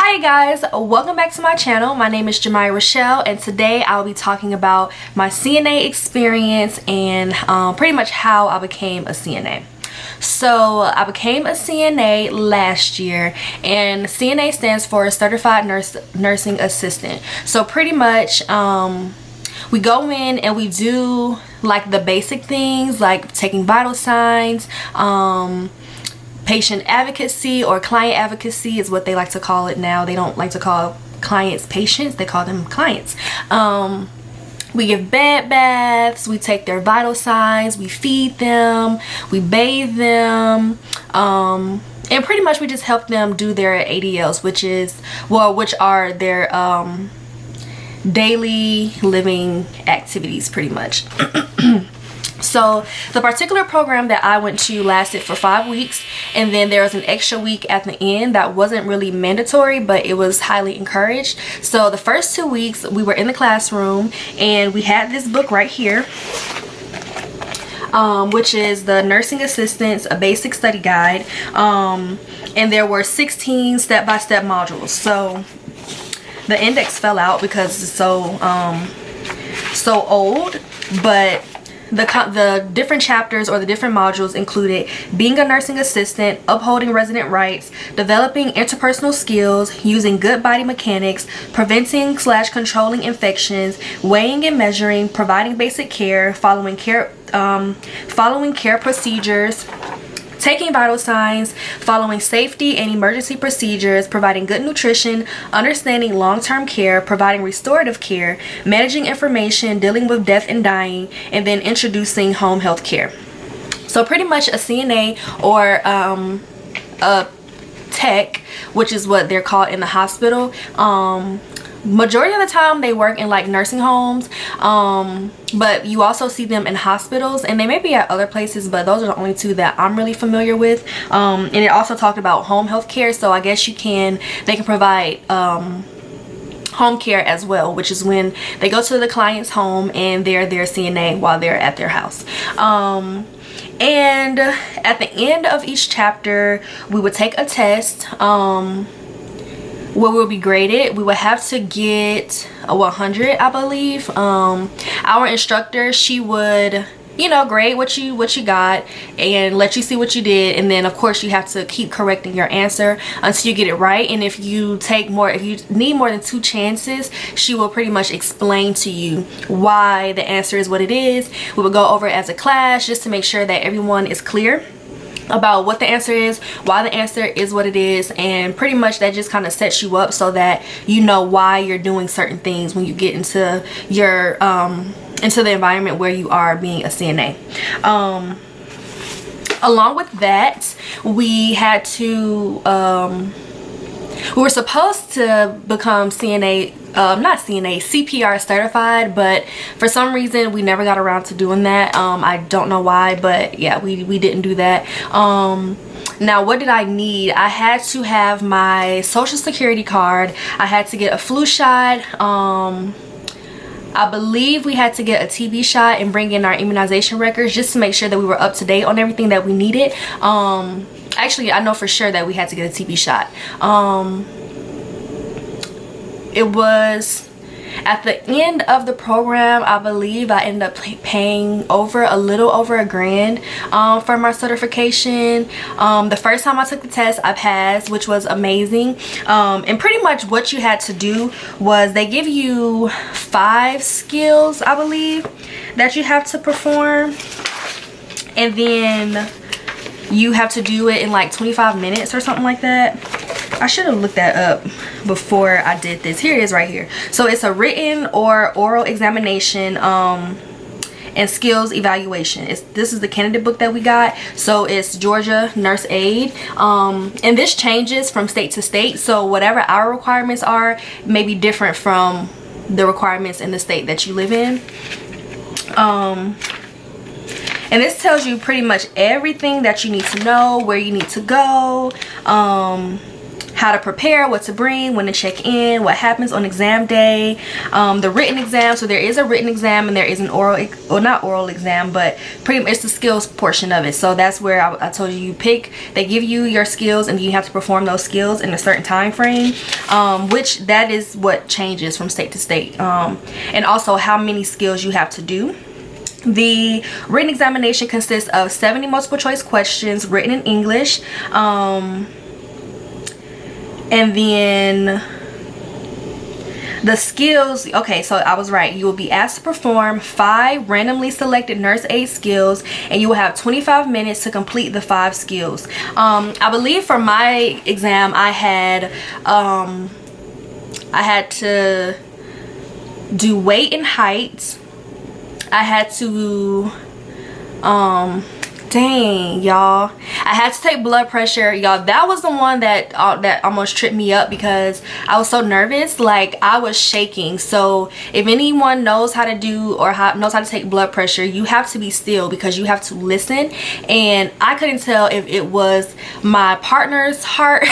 Hi guys, welcome back to my channel. My name is Jemiah Rochelle, and today I'll be talking about my CNA experience and pretty much how I became a CNA. So I became a CNA last year, and CNA stands for Certified Nursing Assistant. So pretty much we go in and we do like the basic things like taking vital signs, patient advocacy or client advocacy is what they like to call it now. They don't like to call clients patients, they call them clients. We give bed baths, we take their vital signs, we feed them, we bathe them, and pretty much we just help them do their ADLs, which are their daily living activities pretty much. So the particular program that I went to lasted for 5 weeks, and then there was an extra week at the end that wasn't really mandatory, but it was highly encouraged. So the first 2 weeks we were in the classroom, and we had this book right here, which is the Nursing Assistants, a Basic Study Guide, and there were 16 step-by-step modules. So the index fell out because it's so old, but the different chapters or the different modules included being a nursing assistant, upholding resident rights, developing interpersonal skills, using good body mechanics, preventing/controlling infections, weighing and measuring, providing basic care, following care procedures, taking vital signs, following safety and emergency procedures, providing good nutrition, understanding long-term care, providing restorative care, managing information, dealing with death and dying, and then introducing home health care. So pretty much a CNA or a tech, which is what they're called in the hospital, majority of the time they work in like nursing homes, but you also see them in hospitals, and they may be at other places, but those are the only two that I'm really familiar with. And it also talked about home health care, so I guess they can provide home care as well, which is when they go to the client's home and they're their CNA while they're at their house. And at the end of each chapter we would take a test where we'll be graded. We would have to get a 100, I believe. Our instructor, she would, grade what you got and let you see what you did, and then of course you have to keep correcting your answer until you get it right. And if you need more than 2 chances, she will pretty much explain to you why the answer is what it is. We will go over it as a class just to make sure that everyone is clear about what the answer is, why the answer is what it is, and pretty much that just kind of sets you up so that you know why you're doing certain things when you get into your into the environment where you are being a CNA. Along with that, we had to we were supposed to become CPR certified, but for some reason we never got around to doing that. I don't know why, but yeah, we didn't do that. Now what did I need? I had to have my social security card, I had to get a flu shot, I believe we had to get a TB shot and bring in our immunization records just to make sure that we were up to date on everything that we needed. Actually, I know for sure that we had to get a TB shot. It was at the end of the program, I believe I ended up paying a little over $1,000 for my certification. The first time I took the test, I passed, which was amazing. And pretty much what you had to do was they give you 5 skills, I believe, that you have to perform, and then you have to do it in like 25 minutes or something like that. I should have looked that up before I did this. Here it is right here. So it's a written or oral examination and skills evaluation. This is the candidate book that we got. So it's Georgia Nurse Aid, and this changes from state to state, so whatever our requirements are may be different from the requirements in the state that you live in. And this tells you pretty much everything that you need to know, where you need to go, how to prepare, what to bring, when to check in, what happens on exam day, the written exam. So there is a written exam and there is an oral, or not oral exam, but pretty much it's the skills portion of it. So that's where I told you pick, they give you your skills and you have to perform those skills in a certain time frame, which that is what changes from state to state, and also how many skills you have to do. The written examination consists of 70 multiple choice questions written in English, and then the skills, okay, so I was right. You will be asked to perform 5 randomly selected nurse aid skills, and you will have 25 minutes to complete the 5 skills. I believe for my exam I had to do weight and height. I had to dang, y'all, I had to take blood pressure, y'all. That was the one that almost tripped me up because I was so nervous, like I was shaking. So if anyone knows how to do or knows how to take blood pressure, you have to be still because you have to listen. And I couldn't tell if it was my partner's heart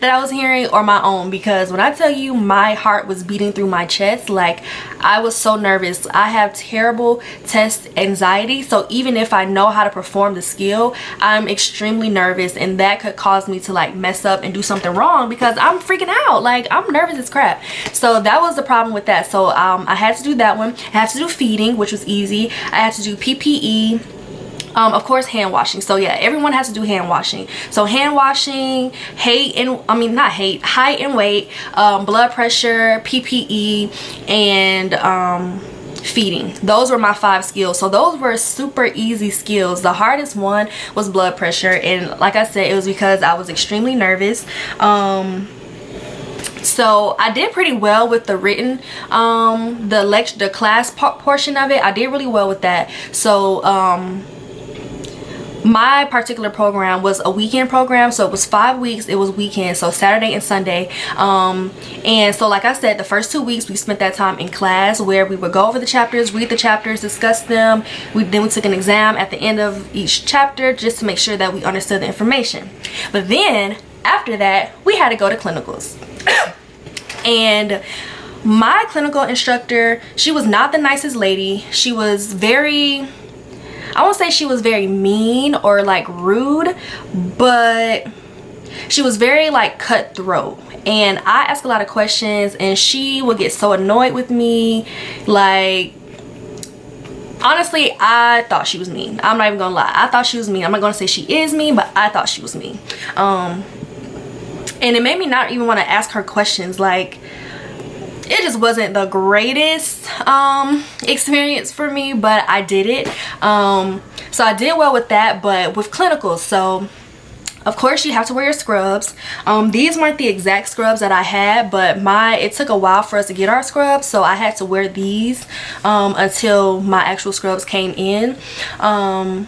that I was hearing or my own, because when I tell you my heart was beating through my chest, like I was so nervous. I have terrible test anxiety, so even if I know how to perform the skill, I'm extremely nervous, and that could cause me to like mess up and do something wrong because I'm freaking out. Like I'm nervous as crap. So that was the problem with that. So I had to do that one. I had to do feeding, which was easy. I had to do PPE. Of course, hand washing. So yeah, everyone has to do hand washing. So hand washing, height and weight, blood pressure, PPE, and feeding. Those were my 5 skills. So those were super easy skills. The hardest one was blood pressure, and like I said, it was because I was extremely nervous. So I did pretty well with the written, the class portion of it. I did really well with that. So my particular program was a weekend program, so it was 5 weeks. It was weekend, so Saturday and Sunday. And so like I said, the first 2 weeks we spent that time in class where we would go over the chapters, read the chapters, discuss them. Then we took an exam at the end of each chapter just to make sure that we understood the information. But then after that, we had to go to clinicals. And my clinical instructor, she was not the nicest lady. She was very, I won't say she was very mean or like rude, but she was very like cutthroat. And I asked a lot of questions and she would get so annoyed with me. Like, honestly, I thought she was mean. I'm not even gonna lie. I thought she was mean. I'm not gonna say she is mean, but I thought she was mean. And it made me not even want to ask her questions. Like, it just wasn't the greatest experience for me, but I did it. So I did well with that. But with clinicals, so of course you have to wear your scrubs. These weren't the exact scrubs that I had, but it took a while for us to get our scrubs, so I had to wear these until my actual scrubs came in. And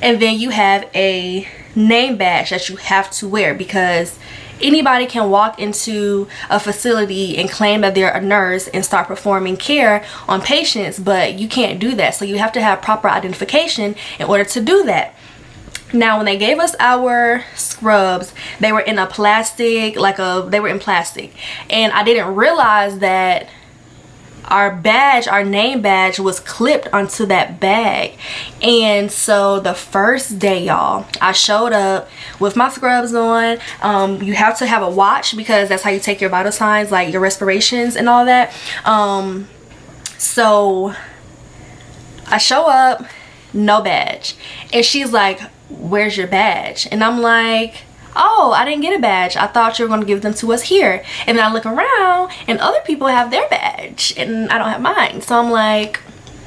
then you have a name badge that you have to wear, because anybody can walk into a facility and claim that they're a nurse and start performing care on patients, but you can't do that. So you have to have proper identification in order to do that. Now, when they gave us our scrubs, they were in a plastic, they were in plastic. And I didn't realize that our badge, our name badge, was clipped onto that bag. And so the first day, y'all, I showed up with my scrubs on. You have to have a watch because that's how you take your vital signs, like your respirations and all that. So I show up, no badge. And she's like, "Where's your badge?" And I'm like, "Oh, I didn't get a badge. I thought you were going to give them to us here." And then I look around and other people have their badge and I don't have mine. So I'm like,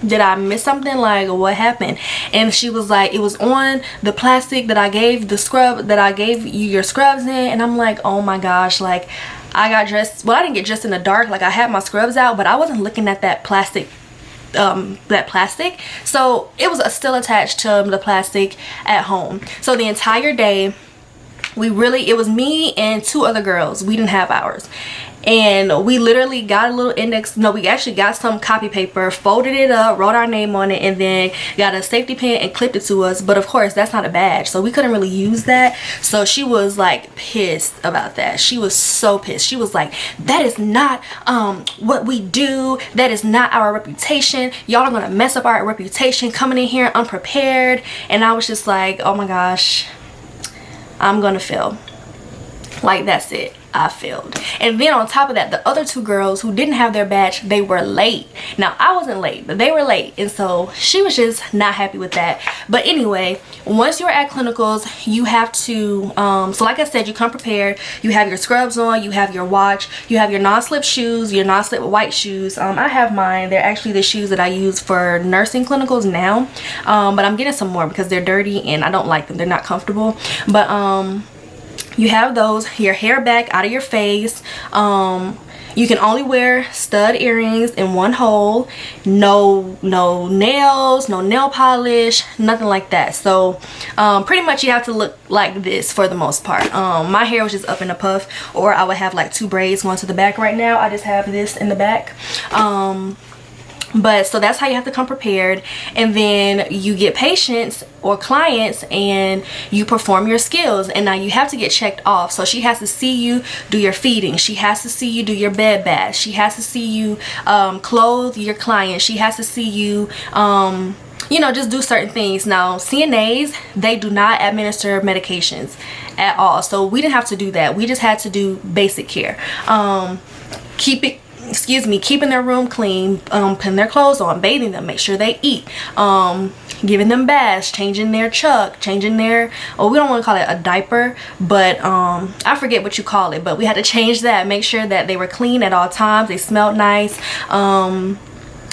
did I miss something? Like, what happened? And she was like, "It was on the plastic that I gave you your scrubs in." And I'm like, oh my gosh, like I got dressed. Well, I didn't get dressed in the dark. Like I had my scrubs out, but I wasn't looking at that plastic. So it was still attached to the plastic at home. So the entire day, it was me and 2 other girls. We didn't have ours. and we literally got a little index, no, we actually got some copy paper, folded it up, wrote our name on it, and then got a safety pin and clipped it to us. But of course that's not a badge, so we couldn't really use that. So she was like pissed about that. She was so pissed. She was like, that is not what we do, that is not our reputation, y'all are gonna mess up our reputation coming in here unprepared. And I was just like, oh my gosh, I'm gonna fail. Like, that's it, I failed. And then on top of that, the other two girls who didn't have their badge, they were late. Now I wasn't late, but they were late, and so she was just not happy with that. But anyway, once you're at clinicals, you have to so like I said, you come prepared. You have your scrubs on, you have your watch, you have your non-slip shoes, your non-slip white shoes. I have mine. They're actually the shoes that I use for nursing clinicals now, but I'm getting some more because they're dirty and I don't like them. They're not comfortable. But you have those, your hair back out of your face. You can only wear stud earrings in one hole. No nails, no nail polish, nothing like that. So pretty much you have to look like this for the most part. My hair was just up in a puff, or I would have like 2 braids going to the back. Right now I just have this in the back. But so that's how you have to come prepared. And then you get patients or clients and you perform your skills, and now you have to get checked off. So she has to see you do your feeding, she has to see you do your bed bath, she has to see you clothe your client, she has to see you you know, just do certain things. Now CNAs, they do not administer medications at all, so we didn't have to do that. We just had to do basic care. Keeping their room clean, putting their clothes on, bathing them, make sure they eat, giving them baths, changing their chuck, changing their, we don't want to call it a diaper, but I forget what you call it, but we had to change that, make sure that they were clean at all times, they smelled nice,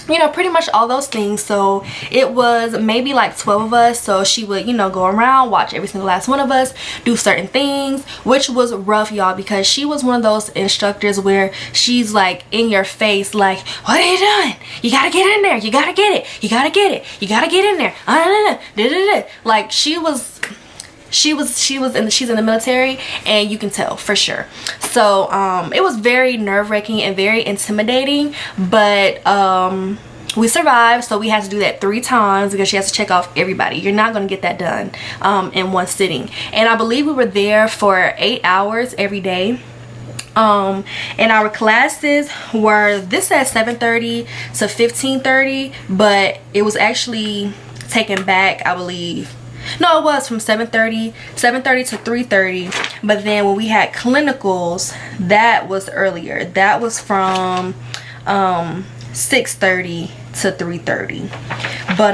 you know, pretty much all those things. So it was maybe like 12 of us, so she would, you know, go around, watch every single last one of us do certain things, which was rough, y'all, because she was one of those instructors where she's like in your face, like, what are you doing? You gotta get in there, you gotta get it, you gotta get it, you gotta get in there, like she's in the military, and you can tell for sure. So it was very nerve-wracking and very intimidating, but we survived. So we had to do that 3 times because she has to check off everybody. You're not going to get that done in one sitting. And I believe we were there for 8 hours every day. And our classes were, this at 7:30 to 15:30, but it was actually taken back, I believe. No, it was from 7:30 to 3:30, but then when we had clinicals, that was earlier. That was from 6:30 to 3:30. But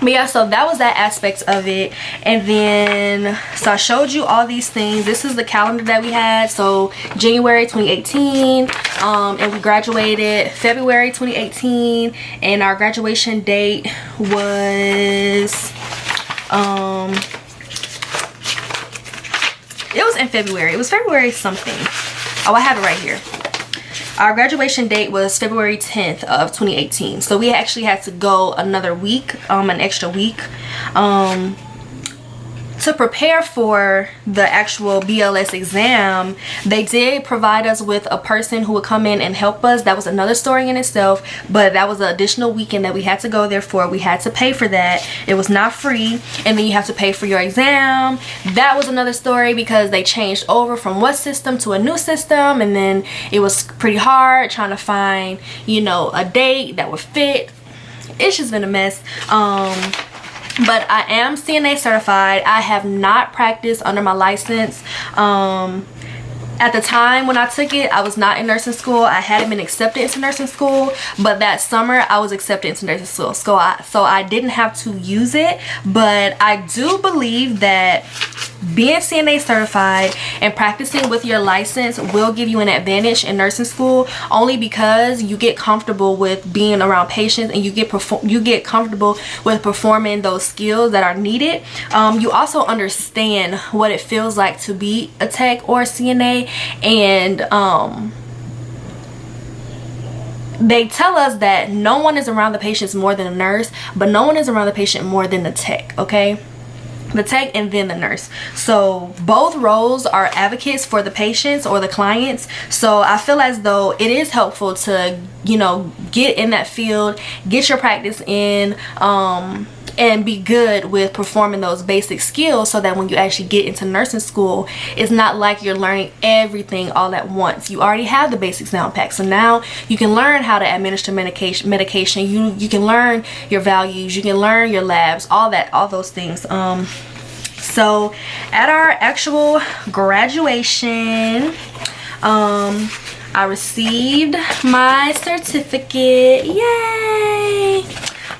yeah, so that was that aspect of it. And then, so I showed you all these things. This is the calendar that we had. So January 2018, and we graduated February 2018, and our graduation date was it was in February. It was February something. Oh, I have it right here. Our graduation date was February 10th of 2018. So we actually had to go another week, an extra week, to prepare for the actual BLS exam. They did provide us with a person who would come in and help us. That was another story in itself, but that was an additional weekend that we had to go there for. We had to pay for that. It was not free. And then you have to pay for your exam. That was another story because they changed over from one system to a new system, and then it was pretty hard trying to find, you know, a date that would fit. It's just been a mess. But I am CNA certified. I have not practiced under my license. At the time when I took it, I was not in nursing school. I hadn't been accepted into nursing school, but that summer I was accepted into nursing school. So I didn't have to use it, but I do believe that being CNA certified and practicing with your license will give you an advantage in nursing school, only because you get comfortable with being around patients, and you get comfortable with performing those skills that are needed. You also understand what it feels like to be a tech or a CNA, and they tell us that no one is around the patients more than a nurse, but no one is around the patient more than the tech, okay? the tech and then the nurse. So both roles are advocates for the patients or the clients. So I feel as though it is helpful to, you know, get in that field, get your practice in, and be good with performing those basic skills, so that when you actually get into nursing school, it's not like you're learning everything all at once. You already have the basics down packed, so now you can learn how to administer medication. You can learn your values, you can learn your labs, all those things. So at our actual graduation, I received my certificate. Yay!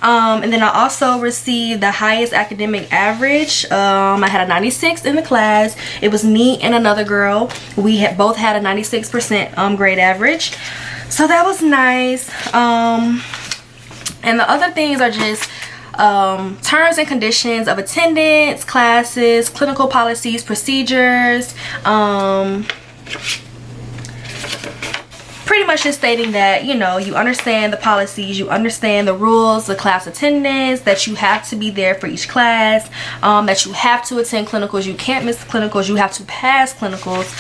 And then I also received the highest academic average. I had a 96 in the class. It was me and another girl. We both had a 96% grade average. So that was nice. And the other things are just terms and conditions of attendance, classes, clinical policies, procedures. Pretty much just stating that, you know, you understand the policies, you understand the rules, the class attendance, that you have to be there for each class, that you have to attend clinicals, you can't miss the clinicals, you have to pass clinicals,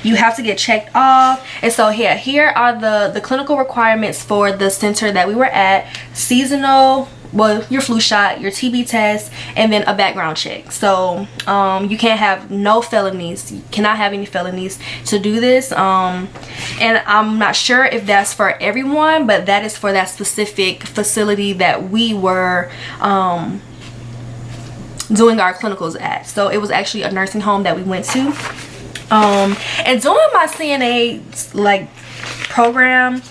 you have to get checked off. And so here are the clinical requirements for the center that we were at: seasonal, well, your flu shot, your TB test, and then a background check. So you can't have no felonies, you cannot have any felonies to do this. And I'm not sure if that's for everyone, but that is for that specific facility that we were doing our clinicals at. So it was actually a nursing home that we went to. And doing my CNA like program,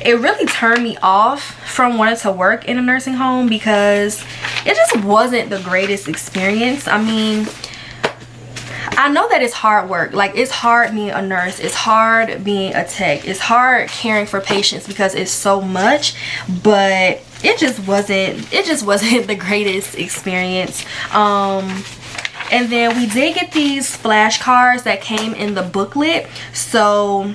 it really turned me off from wanting to work in a nursing home, because it just wasn't the greatest experience. I mean, I know that it's hard work. Like, it's hard being a nurse, it's hard being a tech, it's hard caring for patients because it's so much, but it just wasn't the greatest experience. And then we did get these flashcards that came in the booklet. So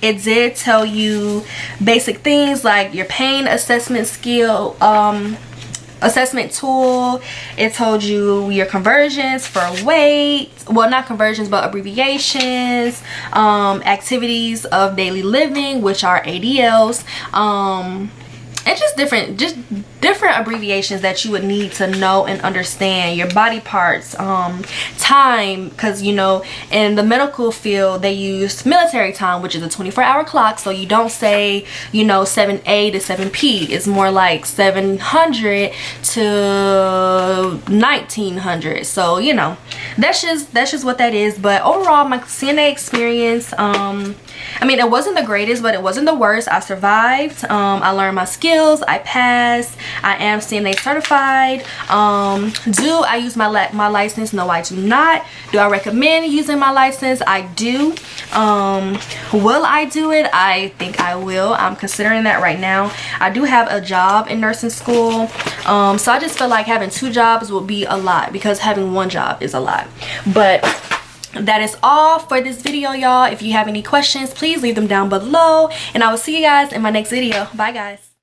it did tell you basic things like your pain assessment skill, assessment tool. It told you your conversions for weight, well, not conversions but abbreviations, activities of daily living, which are ADLs, and just different abbreviations that you would need to know and understand. Your body parts, time, because, you know, in the medical field they use military time, which is a 24-hour clock. So you don't say, you know, 7A to 7P. It's more like 700 to 1900. So, you know, that's just what that is. But overall, my CNA experience, I mean, it wasn't the greatest, but it wasn't the worst. I survived. I learned my skills. I passed. I am CNA certified. Do I use my license? No, I do not. Do I recommend using my license? I do. Will I do it? I think I will. I'm considering that right now. I do have a job in nursing school. So I just feel like having 2 jobs would be a lot, because having 1 job is a lot. But that is all for this video, y'all. If you have any questions, please leave them down below, and I will see you guys in my next video. Bye, guys.